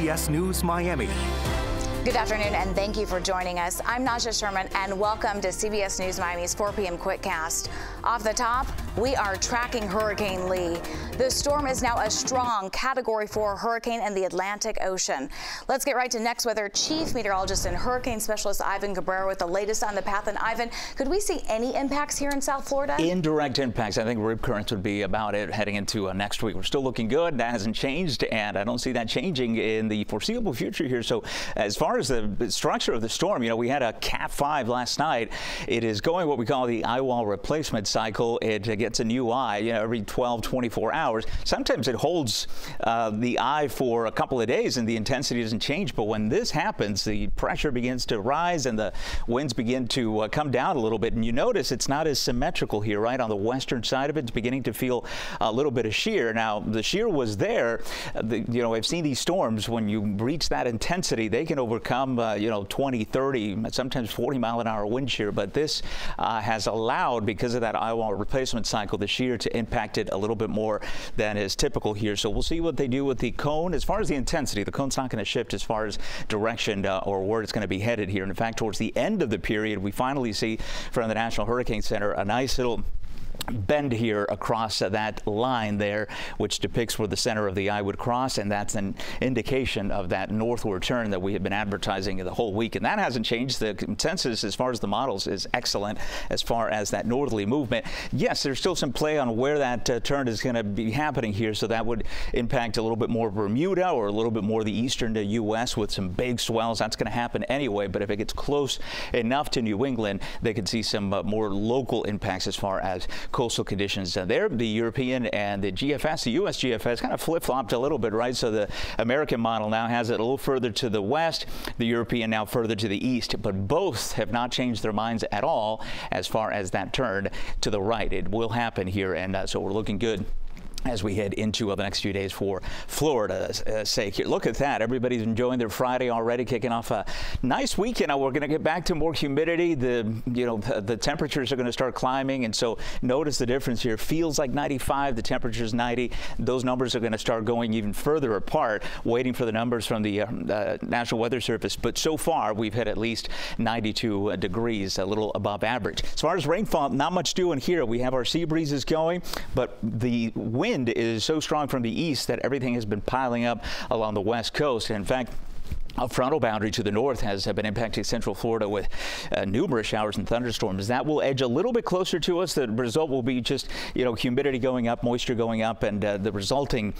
CBS News Miami. Good afternoon, and thank you for joining us. I'm Naja Sherman, and welcome to CBS News Miami's 4 p.m. Quickcast. Off the top, we are tracking Hurricane Lee. The storm is now a strong Category 4 hurricane in the Atlantic Ocean. Let's get right to next weather. Chief Meteorologist and Hurricane Specialist Ivan Cabrera with the latest on the path. And Ivan, could we see any impacts here in South Florida? Indirect impacts. I think rip currents would be about it heading into next week. We're still looking good. That hasn't changed, and I don't see that changing in the foreseeable future here. So as far as the structure of the storm, we had a Cat 5 last night. It is going what we call the eye wall replacement cycle. It gets a new eye every 12, 24 hours. Sometimes it holds the eye for a couple of days and the intensity doesn't change. But when this happens, the pressure begins to rise and the winds begin to come down a little bit. And you notice it's not as symmetrical here, right? On the western side of it, it's beginning to feel a little bit of shear. Now, the shear was there. I've seen these storms, when you reach that intensity, they can overcome 20, 30, sometimes 40 mile an hour wind shear. But this has allowed, because of that eye wall replacement cycle, the shear to impact it a little bit more than is typical here. So we'll see what they do with the cone. As far as the intensity, the cone's not going to shift as far as direction or where it's going to be headed here. And in fact, towards the end of the period, we finally see from the National Hurricane Center a nice little bend here across that line there, which depicts where the center of the eye would cross, and that's an indication of that northward turn that we have been advertising the whole week, and that hasn't changed. The consensus as far as the models is excellent as far as that northerly movement. Yes, there's still some play on where that turn is going to be happening here, so that would impact a little bit more Bermuda or a little bit more the eastern U.S. with some big swells. That's going to happen anyway, but if it gets close enough to New England, they could see some more local impacts as far as coastal conditions there. The European and the GFS, the U.S. GFS, kind of flip-flopped a little bit, right? So the American model now has it a little further to the west, the European now further to the east, but both have not changed their minds at all as far as that turn to the right. It will happen here, and so we're looking good as we head into the next few days for Florida's sake. Here, look at that. Everybody's enjoying their Friday already, kicking off a nice weekend. Now we're going to get back to more humidity. The temperatures are going to start climbing, and so notice the difference here. Feels like 95, the temperature's 90. Those numbers are going to start going even further apart, waiting for the numbers from the National Weather Service. But so far, we've hit at least 92 degrees, a little above average. As far as rainfall, not much doing here. We have our sea breezes going, but the wind is so strong from the east that everything has been piling up along the west coast. And in fact, a frontal boundary to the north has been impacting Central Florida with numerous showers and thunderstorms. That will edge a little bit closer to us. The result will be just, humidity going up, moisture going up, and the resulting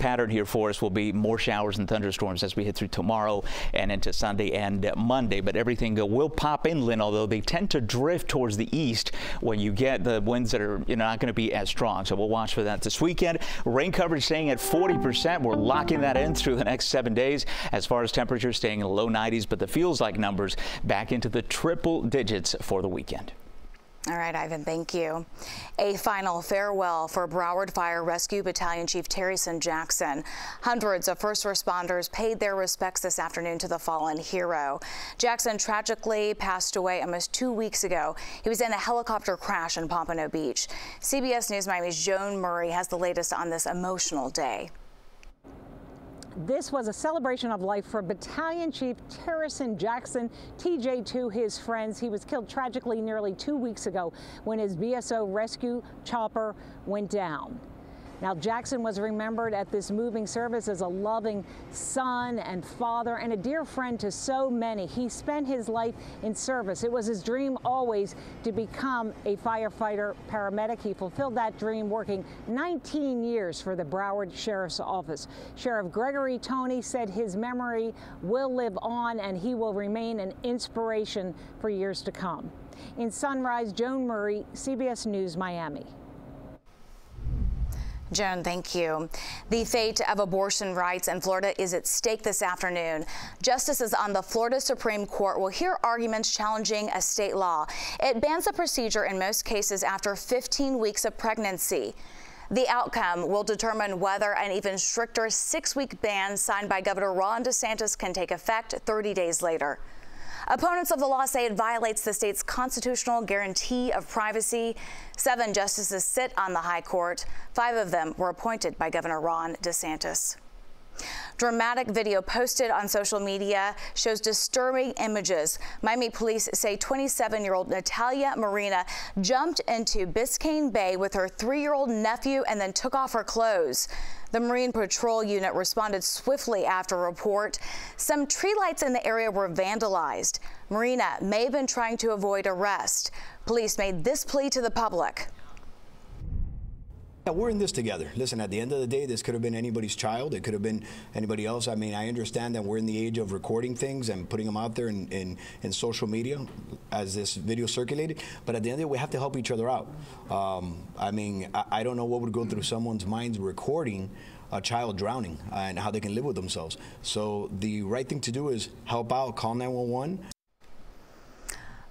pattern here for us will be more showers and thunderstorms as we hit through tomorrow and into Sunday and Monday. But everything will pop inland, although they tend to drift towards the east when you get the winds that are not going to be as strong. So we'll watch for that this weekend. Rain coverage staying at 40%. We're locking that in through the next 7 days. As far as temperatures staying in the low 90s, but the feels like numbers back into the triple digits for the weekend. All right, Ivan, thank you. A final farewell for Broward Fire Rescue Battalion Chief Terryson Jackson. Hundreds of first responders paid their respects this afternoon to the fallen hero. Jackson tragically passed away almost 2 weeks ago. He was in a helicopter crash in Pompano Beach. CBS News Miami's Joan Murray has the latest on this emotional day. This was a celebration of life for Battalion Chief Terryson Jackson, TJ, to his friends. He was killed tragically nearly 2 weeks ago when his BSO rescue chopper went down. Now, Jackson was remembered at this moving service as a loving son and father and a dear friend to so many. He spent his life in service. It was his dream always to become a firefighter paramedic. He fulfilled that dream working 19 years for the Broward Sheriff's Office. Sheriff Gregory Toney said his memory will live on and he will remain an inspiration for years to come. In Sunrise, Joan Murray, CBS News, Miami. Joan, thank you. The fate of abortion rights in Florida is at stake this afternoon. Justices on the Florida Supreme Court will hear arguments challenging a state law. It bans the procedure in most cases after 15 weeks of pregnancy. The outcome will determine whether an even stricter 6-week ban signed by Governor Ron DeSantis can take effect 30 days later. Opponents of the law say it violates the state's constitutional guarantee of privacy. 7 justices sit on the high court. 5 of them were appointed by Governor Ron DeSantis. Dramatic video posted on social media shows disturbing images. Miami police say 27-year-old Natalia Marina jumped into Biscayne Bay with her 3-year-old nephew and then took off her clothes. The Marine Patrol Unit responded swiftly after a report. Some tree lights in the area were vandalized. Marina may have been trying to avoid arrest. Police made this plea to the public. Yeah, we're in this together. Listen, at the end of the day, this could have been anybody's child. It could have been anybody else. I mean, I understand that we're in the age of recording things and putting them out there in social media as this video circulated. But at the end of the day, we have to help each other out. I mean, I don't know what would go through someone's minds recording a child drowning and how they can live with themselves. So the right thing to do is help out, call 911.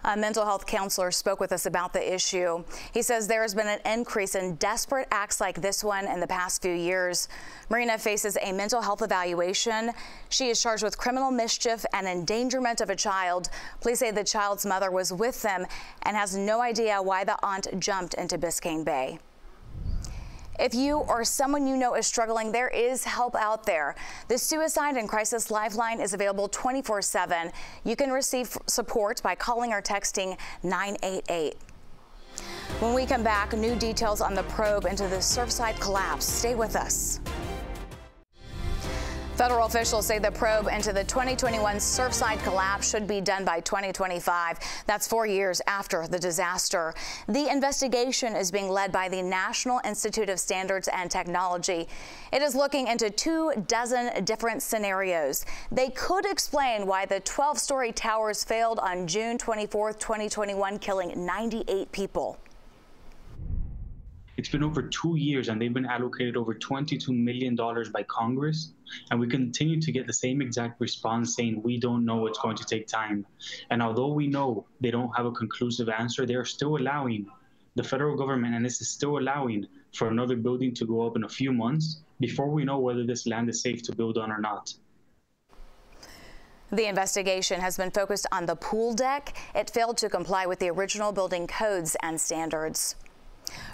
A mental health counselor spoke with us about the issue. He says there has been an increase in desperate acts like this one in the past few years. Marina faces a mental health evaluation. She is charged with criminal mischief and endangerment of a child. Police say the child's mother was with them and has no idea why the aunt jumped into Biscayne Bay. If you or someone you know is struggling, there is help out there. The Suicide and Crisis Lifeline is available 24/7. You can receive support by calling or texting 988. When we come back, new details on the probe into the Surfside collapse. Stay with us. Federal officials say the probe into the 2021 Surfside collapse should be done by 2025. That's 4 years after the disaster. The investigation is being led by the National Institute of Standards and Technology. It is looking into 24 different scenarios. They could explain why the 12-story towers failed on June 24, 2021, killing 98 people. It's been over 2 years and they've been allocated over $22 million by Congress. And we continue to get the same exact response saying we don't know, it's going to take time. And although we know they don't have a conclusive answer, they are still allowing the federal government, and this is still allowing for another building to go up in a few months before we know whether this land is safe to build on or not. The investigation has been focused on the pool deck. It failed to comply with the original building codes and standards.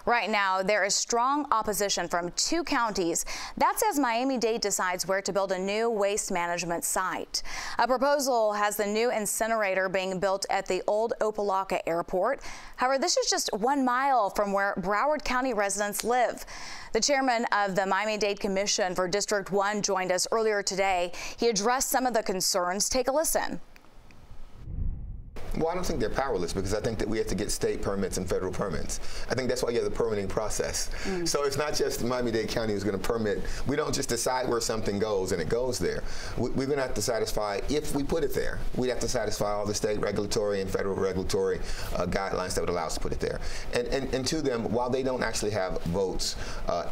Right now, there is strong opposition from 2 counties. That's as Miami-Dade decides where to build a new waste management site. A proposal has the new incinerator being built at the old Opa-locka Airport. However, this is just 1 mile from where Broward County residents live. The chairman of the Miami-Dade Commission for District 1 joined us earlier today. He addressed some of the concerns. Take a listen. Well, I don't think they're powerless because I think that we have to get state permits and federal permits. I think that's why you have the permitting process. So it's not just Miami-Dade County who's going to permit. We don't just decide where something goes and it goes there. We're going to have to satisfy, if we put it there, we'd have to satisfy all the state regulatory and federal regulatory guidelines that would allow us to put it there. And to them, while they don't actually have votes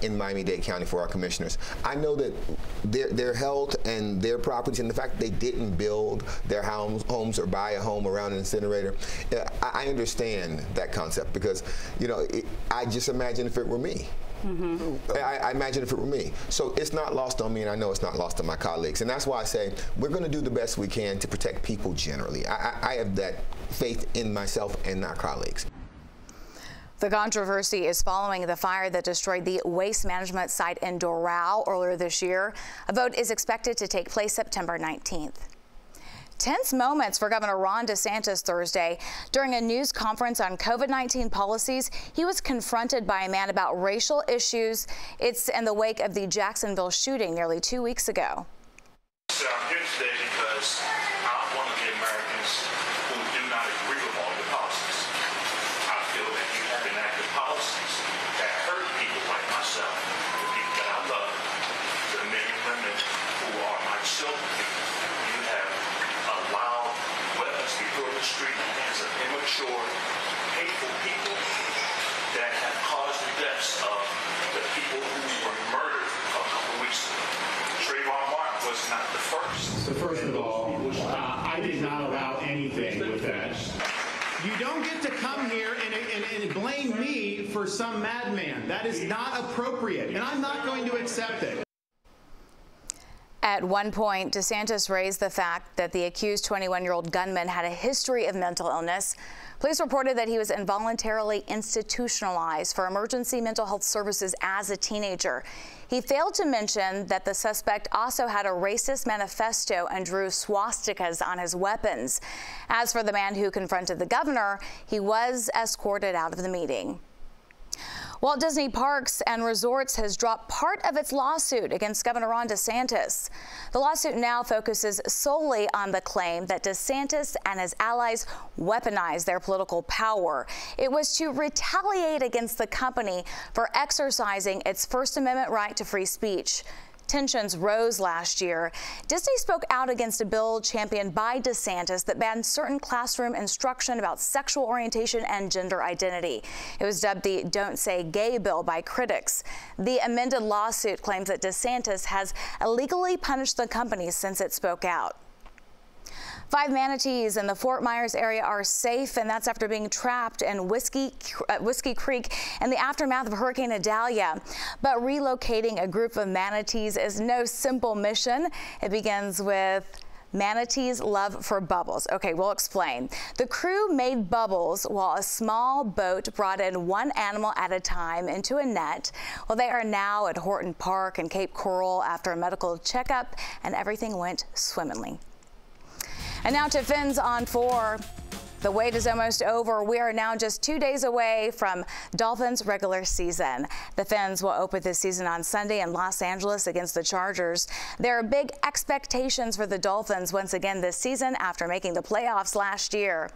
in Miami-Dade County for our commissioners, I know that their health and their properties and the fact that they didn't build their homes or buy a home around an incinerator, I understand that concept because, you know, I just imagine if it were me. I imagine if it were me. So it's not lost on me, and I know it's not lost on my colleagues. And that's why I say we're going to do the best we can to protect people generally. I have that faith in myself and our colleagues. The controversy is following the fire that destroyed the waste management site in Doral earlier this year. A vote is expected to take place September 19th. Tense moments for Governor Ron DeSantis Thursday. During a news conference on COVID-19 policies, he was confronted by a man about racial issues. It's in the wake of the Jacksonville shooting nearly 2 weeks ago. So I'm here today because I'm one of the Americans who do not agree with all your policies. I feel that you have enacted policies that hurt people like myself, the people that I love, the men and women who are my children. You have allowed weapons to be put in the street in the hands of immature, hateful people that have caused the deaths of the people who were murdered a couple of weeks ago. Trayvon Martin was not the first. So first of all, I did not allow anything with that. You don't get to come here and blame me for some madman. That is not appropriate, and I'm not going to accept it. At one point, DeSantis raised the fact that the accused 21-year-old gunman had a history of mental illness. Police reported that he was involuntarily institutionalized for emergency mental health services as a teenager. He failed to mention that the suspect also had a racist manifesto and drew swastikas on his weapons. As for the man who confronted the governor, he was escorted out of the meeting. Walt Disney Parks and Resorts has dropped part of its lawsuit against Governor Ron DeSantis. The lawsuit now focuses solely on the claim that DeSantis and his allies weaponized their political power. It was to retaliate against the company for exercising its First Amendment right to free speech. Tensions rose last year. Disney spoke out against a bill championed by DeSantis that banned certain classroom instruction about sexual orientation and gender identity. It was dubbed the Don't Say Gay bill by critics. The amended lawsuit claims that DeSantis has illegally punished the company since it spoke out. 5 manatees in the Fort Myers area are safe, and that's after being trapped in Whiskey Creek in the aftermath of Hurricane Idalia. But relocating a group of manatees is no simple mission. It begins with manatees' love for bubbles. Okay, we'll explain. The crew made bubbles while a small boat brought in one animal at a time into a net. Well, they are now at Horton Park in Cape Coral after a medical checkup, and everything went swimmingly. And now to Fins on 4. The wait is almost over. We are now just 2 days away from Dolphins' regular season. The Fins will open this season on Sunday in Los Angeles against the Chargers. There are big expectations for the Dolphins once again this season after making the playoffs last year.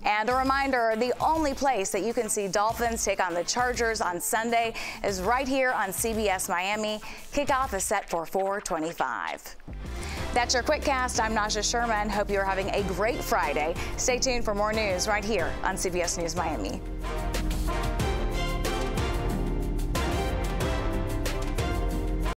And a reminder, the only place that you can see Dolphins take on the Chargers on Sunday is right here on CBS Miami. Kickoff is set for 4:25. That's your Quickcast. I'm Nasha Sherman. Hope you're having a great Friday. Stay tuned for more news right here on CBS News Miami.